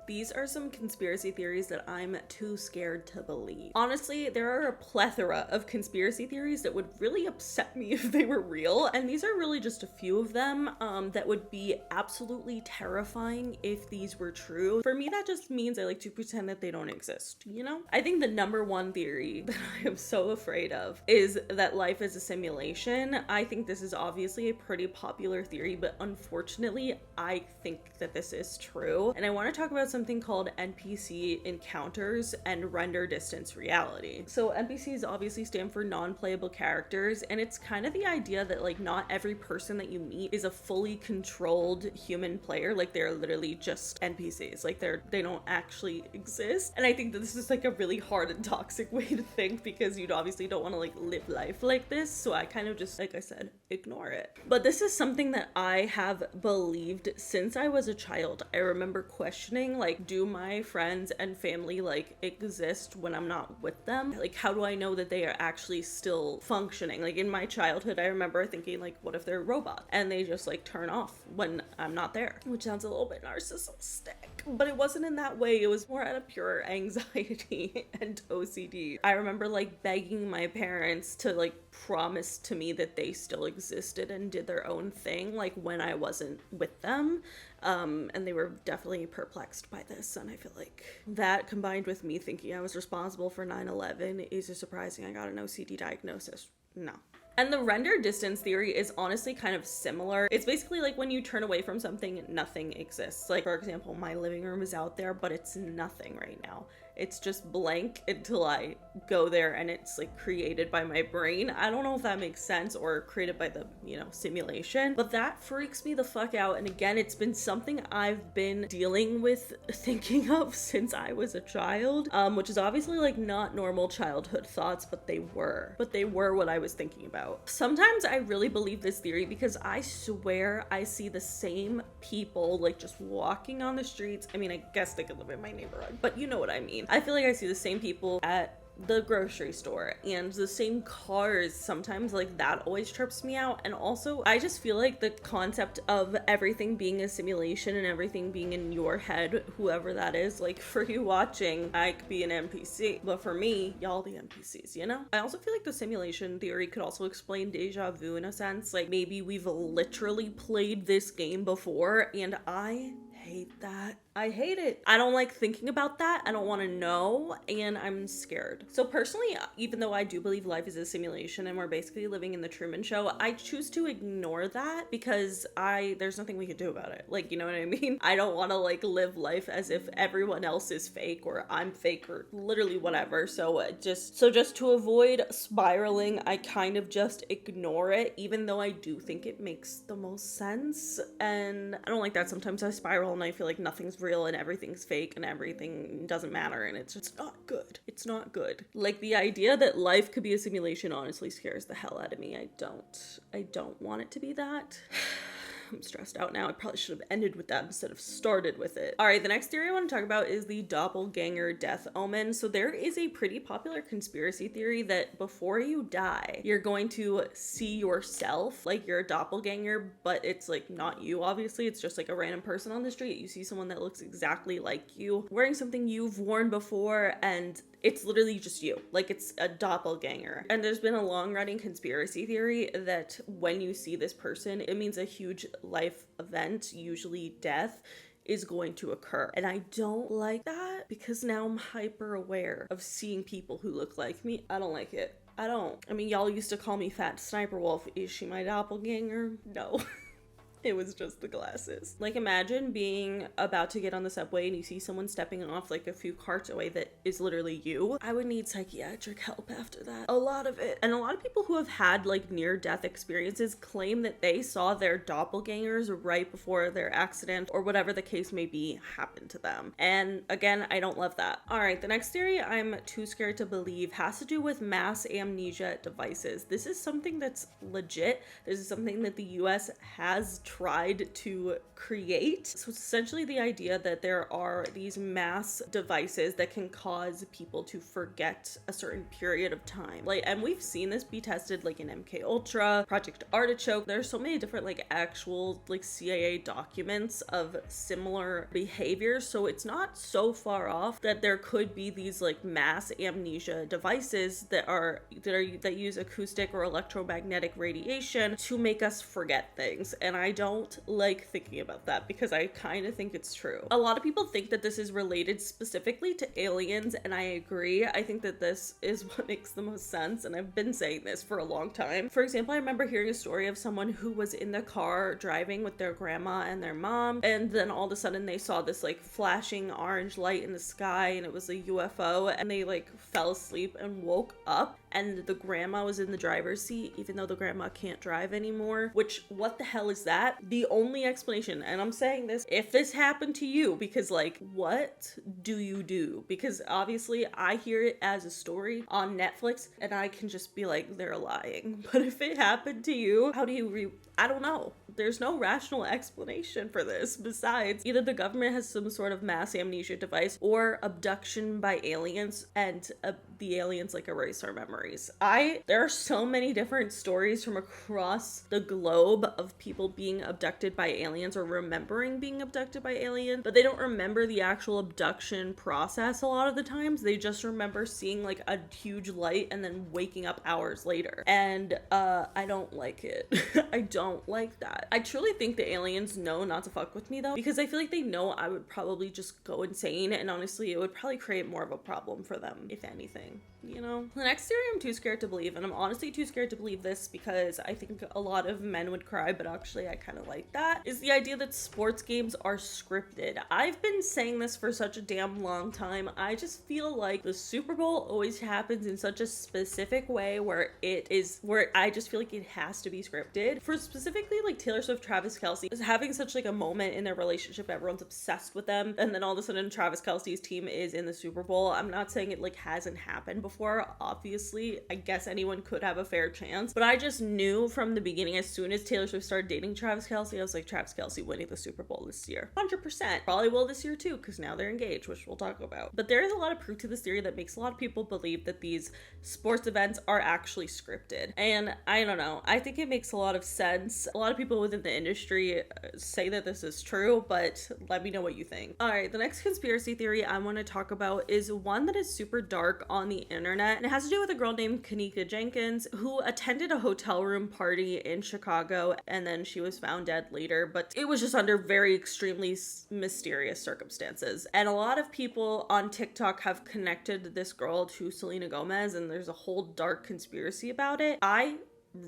These are some conspiracy theories that I'm too scared to believe. Honestly, there are a plethora of conspiracy theories that would really upset me if they were real, and these are really just a few of them that would be absolutely terrifying if these were true. For me, that just means I like to pretend that they don't exist, you know? I think the number one theory that I am so afraid of is that life is a simulation. I think this is obviously a pretty popular theory, but unfortunately, I think that this is true. And I want to talk about something called NPC encounters and render distance reality. So NPCs obviously stand for non-playable characters, and it's kind of the idea that like not every person that you meet is a fully controlled human player. Like they're literally just NPCs. Like they don't actually exist. And I think that this is like a really hard and toxic way to think, because you obviously don't want to like live life like this. So I kind of just, like I said, ignore it. But this is something that I have believed since I was a child. I remember questioning, like, do my friends and family like exist when I'm not with them? Like, how do I know that they are actually still functioning? Like in my childhood, I remember thinking like, what if they're robots and they just like turn off when I'm not there? Which sounds a little bit narcissistic, but it wasn't in that way. It was more out of pure anxiety and OCD. I remember like begging my parents to like promise to me that they still existed and did their own thing like when I wasn't with them. And they were definitely perplexed by this, and I feel like that combined with me thinking I was responsible for 9/11 is just surprising I got an OCD diagnosis. No. And the render distance theory is honestly kind of similar. It's basically like when you turn away from something, nothing exists. Like, for example, my living room is out there, but it's nothing right now. It's just blank until I go there and it's like created by my brain. I don't know if that makes sense, or created by the, simulation, but that freaks me the fuck out. And again, it's been something I've been dealing with, thinking of since I was a child, which is obviously like not normal childhood thoughts, but they were what I was thinking about. Sometimes I really believe this theory because I swear I see the same people like just walking on the streets. I mean, I guess they could live in my neighborhood, but you know what I mean. I feel like I see the same people at the grocery store and the same cars sometimes. Like that always trips me out. And also I just feel like the concept of everything being a simulation and everything being in your head, whoever that is, like for you watching, I could be an NPC, but for me, y'all the NPCs, I also feel like the simulation theory could also explain deja vu in a sense. Like maybe we've literally played this game before, and I hate that. I hate it. I don't like thinking about that. I don't want to know, and I'm scared. So personally, even though I do believe life is a simulation and we're basically living in the Truman Show, I choose to ignore that because there's nothing we can do about it. Like, you know what I mean? I don't want to like live life as if everyone else is fake or I'm fake or literally whatever. So just to avoid spiraling, I kind of just ignore it, even though I do think it makes the most sense. And I don't like that. Sometimes I spiral and I feel like nothing's real and everything's fake and everything doesn't matter, and it's just not good. It's not good. Like the idea that life could be a simulation honestly scares the hell out of me. I don't want it to be that. I'm stressed out now. I probably should have ended with that instead of started with it. All right, the next theory I want to talk about is the doppelganger death omen. So there is a pretty popular conspiracy theory that before you die, you're going to see yourself, like you're a doppelganger, but it's like not you, obviously. It's just like a random person on the street. You see someone that looks exactly like you, wearing something you've worn before, and it's literally just you. Like it's a doppelganger. And there's been a long-running conspiracy theory that when you see this person, it means a huge life event, usually death, is going to occur. And I don't like that because now I'm hyper aware of seeing people who look like me. I don't like it. I mean, y'all used to call me Fat Sniper Wolf. Is she my doppelganger? No. It was just the glasses. Like imagine being about to get on the subway and you see someone stepping off like a few carts away that is literally you. I would need psychiatric help after that. A lot of it. And a lot of people who have had like near-death experiences claim that they saw their doppelgangers right before their accident or whatever the case may be happened to them. And again, I don't love that. All right, the next theory I'm too scared to believe has to do with mass amnesia devices. This is something that's legit. This is something that the US has tried to create. So it's essentially the idea that there are these mass devices that can cause people to forget a certain period of time. Like, and we've seen this be tested like in MK Ultra, Project Artichoke. There's so many different like actual like CIA documents of similar behaviors. So it's not so far off that there could be these like mass amnesia devices that use acoustic or electromagnetic radiation to make us forget things. And I don't like thinking about that because I kind of think it's true. A lot of people think that this is related specifically to aliens, and I agree. I think that this is what makes the most sense, and I've been saying this for a long time. For example, I remember hearing a story of someone who was in the car driving with their grandma and their mom, and then all of a sudden they saw this like flashing orange light in the sky, and it was a UFO, and they like fell asleep and woke up, and the grandma was in the driver's seat, even though the grandma can't drive anymore. Which, what the hell is that? The only explanation, and I'm saying this, if this happened to you, because like, what do you do? Because obviously I hear it as a story on Netflix, and I can just be like, they're lying. But if it happened to you, how do you I don't know. There's no rational explanation for this besides either the government has some sort of mass amnesia device or abduction by aliens, and the aliens like erase our memories. There are so many different stories from across the globe of people being abducted by aliens or remembering being abducted by aliens, but they don't remember the actual abduction process a lot of the times. They just remember seeing like a huge light and then waking up hours later. And I don't like it. I don't like that. I truly think the aliens know not to fuck with me though, because I feel like they know I would probably just go insane, and honestly it would probably create more of a problem for them, if anything. You know? The next theory I'm too scared to believe, and I'm honestly too scared to believe this because I think a lot of men would cry, but actually I kind of like that, is the idea that sports games are scripted. I've been saying this for such a damn long time. I just feel like the Super Bowl always happens in such a specific way where I just feel like it has to be scripted. For specifically like Taylor Swift, Travis Kelce is having such like a moment in their relationship, everyone's obsessed with them, and then all of a sudden Travis Kelce's team is in the Super Bowl. I'm not saying it like hasn't happened before. Obviously, I guess anyone could have a fair chance, but I just knew from the beginning, as soon as Taylor Swift started dating Travis Kelce, I was like, Travis Kelce winning the Super Bowl this year, 100%. Probably will this year too, because now they're engaged, which we'll talk about. But there is a lot of proof to this theory that makes a lot of people believe that these sports events are actually scripted, and I don't know, I think it makes a lot of sense. A lot of people within the industry say that this is true, but let me know what you think. All right, the next conspiracy theory I want to talk about is one that is super dark on the internet, and it has to do with a girl named Kenneka Jenkins who attended a hotel room party in Chicago, and then she was found dead later, but it was just under very extremely mysterious circumstances. And a lot of people on TikTok have connected this girl to Selena Gomez, and there's a whole dark conspiracy about it. I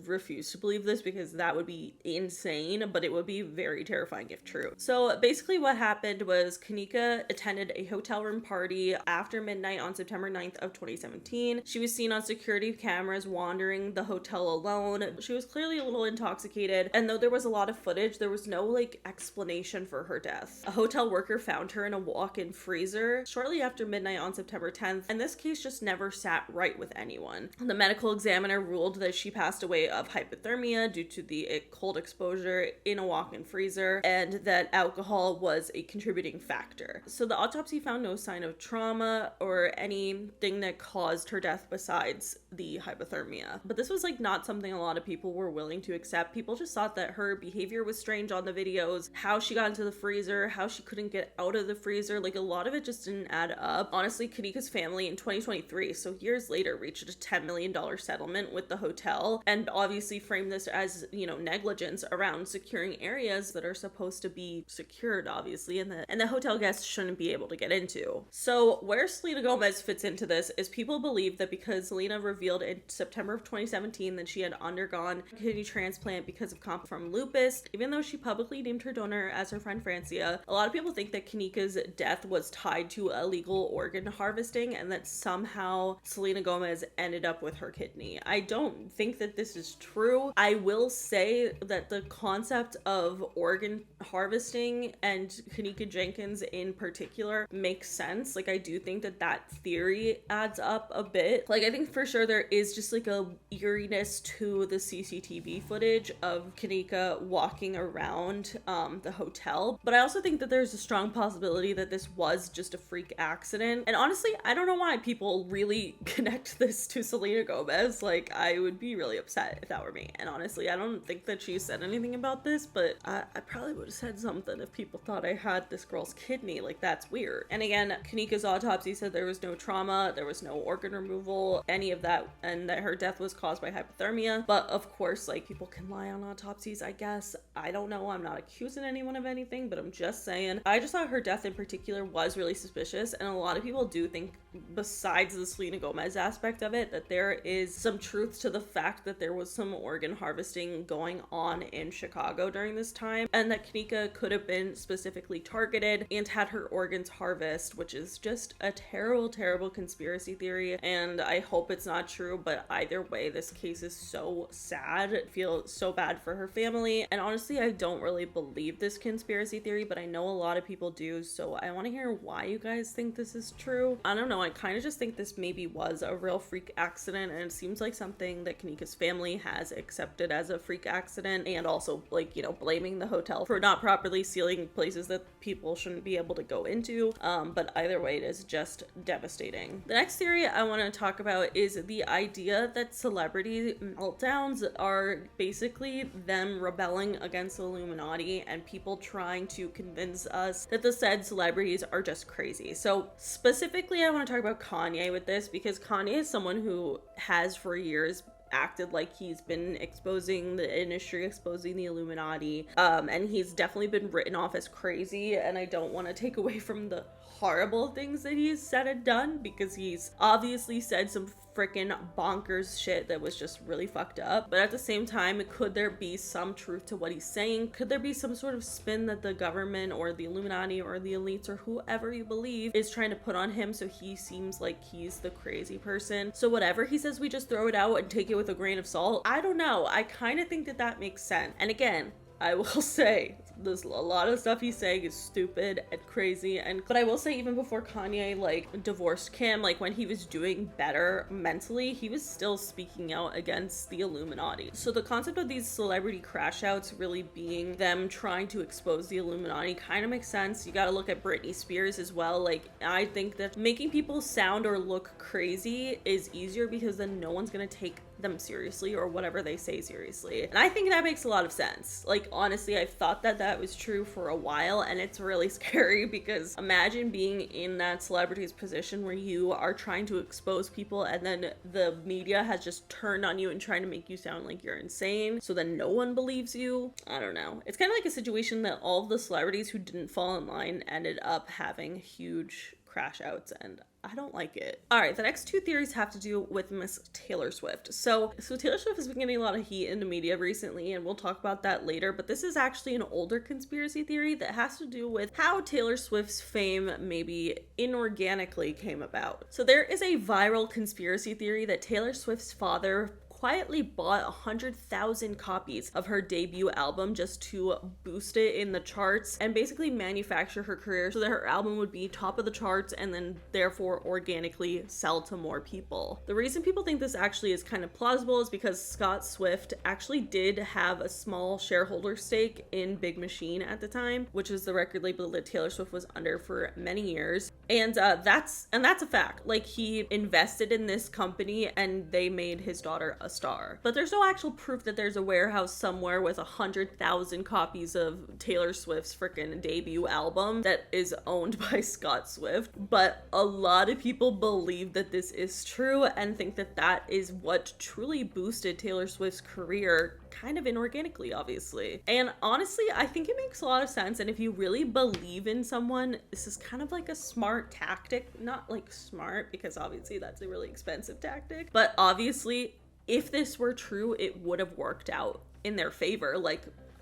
refuse to believe this because that would be insane, but it would be very terrifying if true. So basically what happened was Kenneka attended a hotel room party after midnight on September 9th of 2017. She was seen on security cameras wandering the hotel alone. She was clearly a little intoxicated, and though there was a lot of footage, there was no like explanation for her death. A hotel worker found her in a walk-in freezer shortly after midnight on September 10th, and this case just never sat right with anyone. The medical examiner ruled that she passed away of hypothermia due to the cold exposure in a walk-in freezer, and that alcohol was a contributing factor. So the autopsy found no sign of trauma or anything that caused her death besides the hypothermia. But this was like not something a lot of people were willing to accept. People just thought that her behavior was strange on the videos, how she got into the freezer, how she couldn't get out of the freezer. Like a lot of it just didn't add up. Honestly, Kenneka's family in 2023, so years later, reached a $10 million settlement with the hotel, and obviously frame this as, you know, negligence around securing areas that are supposed to be secured, obviously, and the hotel guests shouldn't be able to get into. So where Selena Gomez fits into this is people believe that because Selena revealed in September of 2017 that she had undergone a kidney transplant because of from lupus, even though she publicly named her donor as her friend Francia, a lot of people think that Kenneka's death was tied to illegal organ harvesting, and that somehow Selena Gomez ended up with her kidney. I don't think that this this is true. I will say that the concept of organ harvesting and Kanika Jenkins in particular makes sense. Like, I do think that that theory adds up a bit. Like, I think for sure there is just like a eeriness to the CCTV footage of Kanika walking around the hotel, but I also think that there's a strong possibility that this was just a freak accident. And honestly, I don't know why people really connect this to Selena Gomez. Like, I would be really upset if that were me. And honestly, I don't think that she said anything about this, but I probably would have said something if people thought I had this girl's kidney. Like, that's weird. And again, Kanika's autopsy said there was no trauma, there was no organ removal, any of that, and that her death was caused by hypothermia. But of course, like, people can lie on autopsies, I guess. I don't know. I'm not accusing anyone of anything, but I'm just saying. I just thought her death in particular was really suspicious, and a lot of people do think, besides the Selena Gomez aspect of it, that there is some truth to the fact that there was some organ harvesting going on in Chicago during this time, and that Kanika could have been specifically targeted and had her organs harvested, which is just a terrible, terrible conspiracy theory, and I hope it's not true. But either way, this case is so sad. I feel so bad for her family, and honestly, I don't really believe this conspiracy theory, but I know a lot of people do, so I want to hear why you guys think this is true. I don't know, I kind of just think this maybe was a real freak accident, and it seems like something that Kanika's family has accepted as a freak accident, and also, like, you know, blaming the hotel for not properly sealing places that people shouldn't be able to go into. But either way, it is just devastating. The next theory I want to talk about is the idea that celebrity meltdowns are basically them rebelling against the Illuminati and people trying to convince us that the said celebrities are just crazy. So specifically, I want to talk about Kanye with this, because Kanye is someone who has for years acted like he's been exposing the industry, exposing the Illuminati, and he's definitely been written off as crazy, and I don't want to take away from the horrible things that he's said and done, because he's obviously said some freaking bonkers shit that was just really fucked up. But at the same time, could there be some truth to what he's saying? Could there be some sort of spin that the government or the Illuminati or the elites or whoever you believe is trying to put on him so he seems like he's the crazy person? So whatever he says, we just throw it out and take it with a grain of salt? I don't know. I kind of think that that makes sense. And again, I will say, there's a lot of stuff he's saying is stupid and crazy, but I will say, even before Kanye like divorced Kim, like when he was doing better mentally, he was still speaking out against the Illuminati. So the concept of these celebrity crash outs really being them trying to expose the Illuminati kind of makes sense. You got to look at Britney Spears as well. Like, I think that making people sound or look crazy is easier, because then no one's gonna take them seriously or whatever they say seriously. And I think that makes a lot of sense. Like, honestly, I thought that that was true for a while, and it's really scary, because imagine being in that celebrity's position where you are trying to expose people and then the media has just turned on you and trying to make you sound like you're insane, so then no one believes you. I don't know. It's kind of like a situation that all of the celebrities who didn't fall in line ended up having huge crash outs, and I don't like it. All right, the next two theories have to do with Miss Taylor Swift. So Taylor Swift has been getting a lot of heat in the media recently, and we'll talk about that later, but this is actually an older conspiracy theory that has to do with how Taylor Swift's fame maybe inorganically came about. So there is a viral conspiracy theory that Taylor Swift's father quietly bought 100,000 copies of her debut album just to boost it in the charts and basically manufacture her career so that her album would be top of the charts and then therefore organically sell to more people. The reason people think this actually is kind of plausible is because Scott Swift actually did have a small shareholder stake in Big Machine at the time, which is the record label that Taylor Swift was under for many years. And that's a fact. Like, he invested in this company and they made his daughter a star. But there's no actual proof that there's a warehouse somewhere with 100,000 copies of Taylor Swift's freaking debut album that is owned by Scott Swift. But a lot of people believe that this is true and think that that is what truly boosted Taylor Swift's career, kind of inorganically, obviously. And honestly, I think it makes a lot of sense. And if you really believe in someone, this is kind of like a smart tactic. Not like smart, because obviously that's a really expensive tactic, but obviously if this were true, it would have worked out in their favor. Like,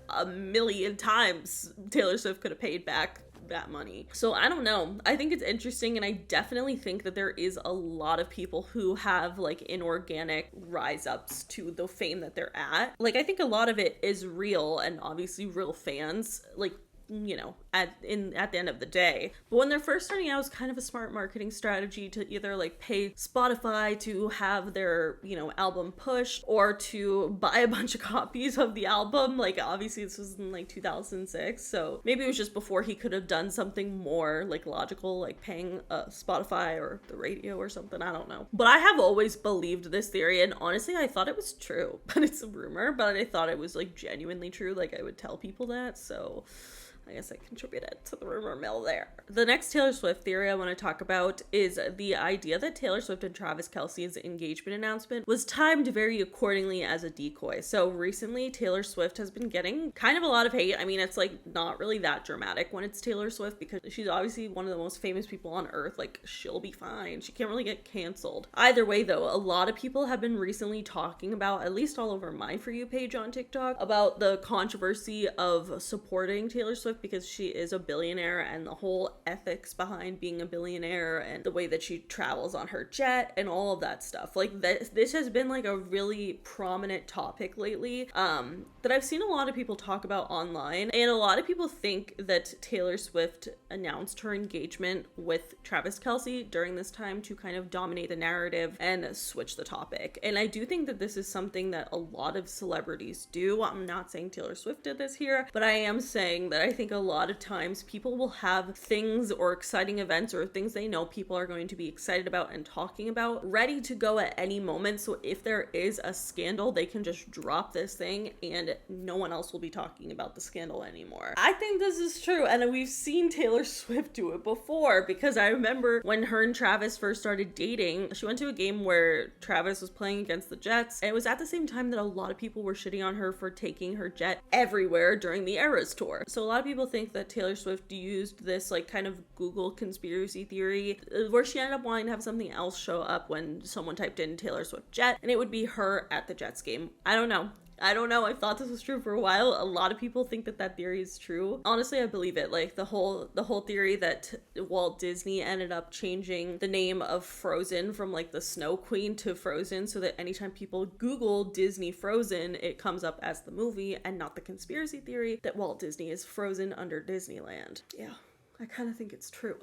a million times Taylor Swift could have paid back that money. So I don't know. I think it's interesting, and I definitely think that there is a lot of people who have like inorganic rise ups to the fame that they're at. Like, I think a lot of it is real, and obviously real fans, like, you know, at the end of the day. But when they're first starting out, it's kind of a smart marketing strategy to either like pay Spotify to have their, you know, album pushed, or to buy a bunch of copies of the album. Like, obviously this was in like 2006, so maybe it was just before he could have done something more like logical, like paying Spotify or the radio or something. I don't know. But I have always believed this theory, and honestly I thought it was true. But it's a rumor, but I thought it was like genuinely true. Like, I would tell people that, so I guess I contributed to the rumor mill there. The next Taylor Swift theory I want to talk about is the idea that Taylor Swift and Travis Kelce's engagement announcement was timed very accordingly as a decoy. So recently, Taylor Swift has been getting kind of a lot of hate. I mean, it's like not really that dramatic when it's Taylor Swift, because she's obviously one of the most famous people on earth. Like, she'll be fine. She can't really get canceled. Either way, though, a lot of people have been recently talking about, at least all over my For You page on TikTok, about the controversy of supporting Taylor Swift because she is a billionaire, and the whole ethics behind being a billionaire and the way that she travels on her jet and all of that stuff. Like, this has been like a really prominent topic lately that I've seen a lot of people talk about online, and a lot of people think that Taylor Swift announced her engagement with Travis Kelce during this time to kind of dominate the narrative and switch the topic. And I do think that this is something that a lot of celebrities do. I'm not saying Taylor Swift did this here, but I am saying that I think a lot of times people will have things or exciting events or things they know people are going to be excited about and talking about ready to go at any moment. So if there is a scandal, they can just drop this thing and no one else will be talking about the scandal anymore. I think this is true, and we've seen Taylor Swift do it before, because I remember when her and Travis first started dating, she went to a game where Travis was playing against the Jets, and it was at the same time that a lot of people were shitting on her for taking her jet everywhere during the Eras tour. So a lot of people think that Taylor Swift used this like kind of Google conspiracy theory where she ended up wanting to have something else show up when someone typed in Taylor Swift jet, and it would be her at the Jets game. I don't know. I thought this was true for a while. A lot of people think that theory is true. Honestly, I believe it. Like, the whole theory that Walt Disney ended up changing the name of Frozen from like the Snow Queen to Frozen, so that anytime people Google Disney Frozen, it comes up as the movie and not the conspiracy theory that Walt Disney is frozen under Disneyland. Yeah, I kind of think it's true.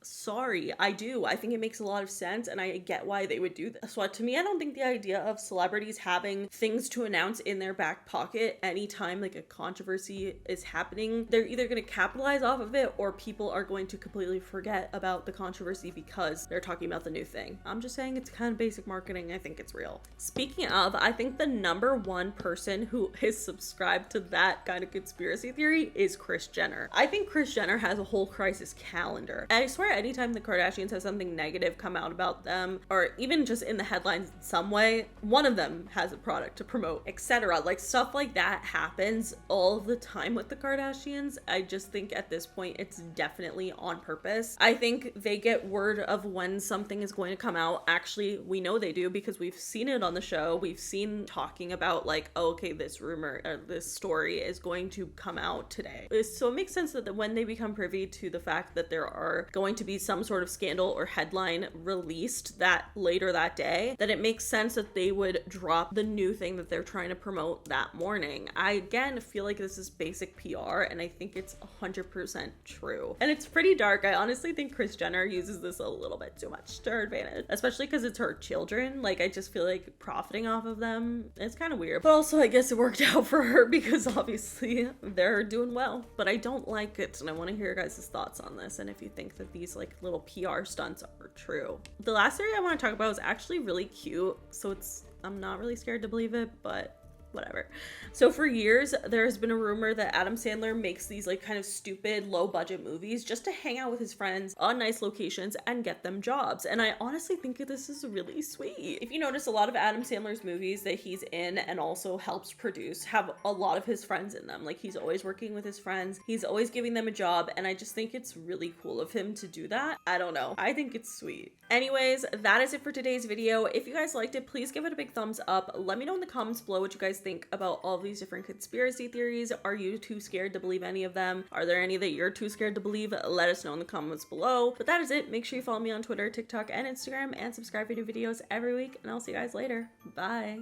Sorry, I do. I think it makes a lot of sense, and I get why they would do this. So to me, I don't think the idea of celebrities having things to announce in their back pocket anytime like a controversy is happening, they're either going to capitalize off of it, or people are going to completely forget about the controversy because they're talking about the new thing. I'm just saying it's kind of basic marketing. I think it's real. Speaking of, I think the number one person who is subscribed to that kind of conspiracy theory is Kris Jenner. I think Kris Jenner has a whole crisis calendar. And I swear, anytime the Kardashians have something negative come out about them, or even just in the headlines in some way, one of them has a product to promote, etc. Like, stuff like that happens all the time with the Kardashians. I just think at this point it's definitely on purpose. I think they get word of when something is going to come out. Actually, we know they do, because we've seen it on the show. We've seen talking about like, oh, okay, this rumor or this story is going to come out today. So it makes sense that when they become privy to the fact that there are going to be some sort of scandal or headline released that later that day, that it makes sense that they would drop the new thing that they're trying to promote that morning. I again feel like this is basic PR, and I think it's 100% true. And it's pretty dark. I honestly think Kris Jenner uses this a little bit too much to her advantage, especially because it's her children. Like, I just feel like profiting off of them, it's kind of weird. But also, I guess it worked out for her, because obviously they're doing well. But I don't like it, and I want to hear your guys' thoughts on this, and if you think that these like little PR stunts are true. The last theory I want to talk about is actually really cute, so I'm not really scared to believe it, but whatever. So for years, there has been a rumor that Adam Sandler makes these like kind of stupid low budget movies just to hang out with his friends on nice locations and get them jobs. And I honestly think that this is really sweet. If you notice, a lot of Adam Sandler's movies that he's in and also helps produce have a lot of his friends in them. Like, he's always working with his friends. He's always giving them a job. And I just think it's really cool of him to do that. I don't know. I think it's sweet. Anyways, that is it for today's video. If you guys liked it, please give it a big thumbs up. Let me know in the comments below what you guys think about all these different conspiracy theories. Are you too scared to believe any of them? Are there any that you're too scared to believe? Let us know in the comments below. But that is it. Make sure you follow me on Twitter, TikTok, and Instagram, and subscribe for new videos every week, and I'll see you guys later. Bye.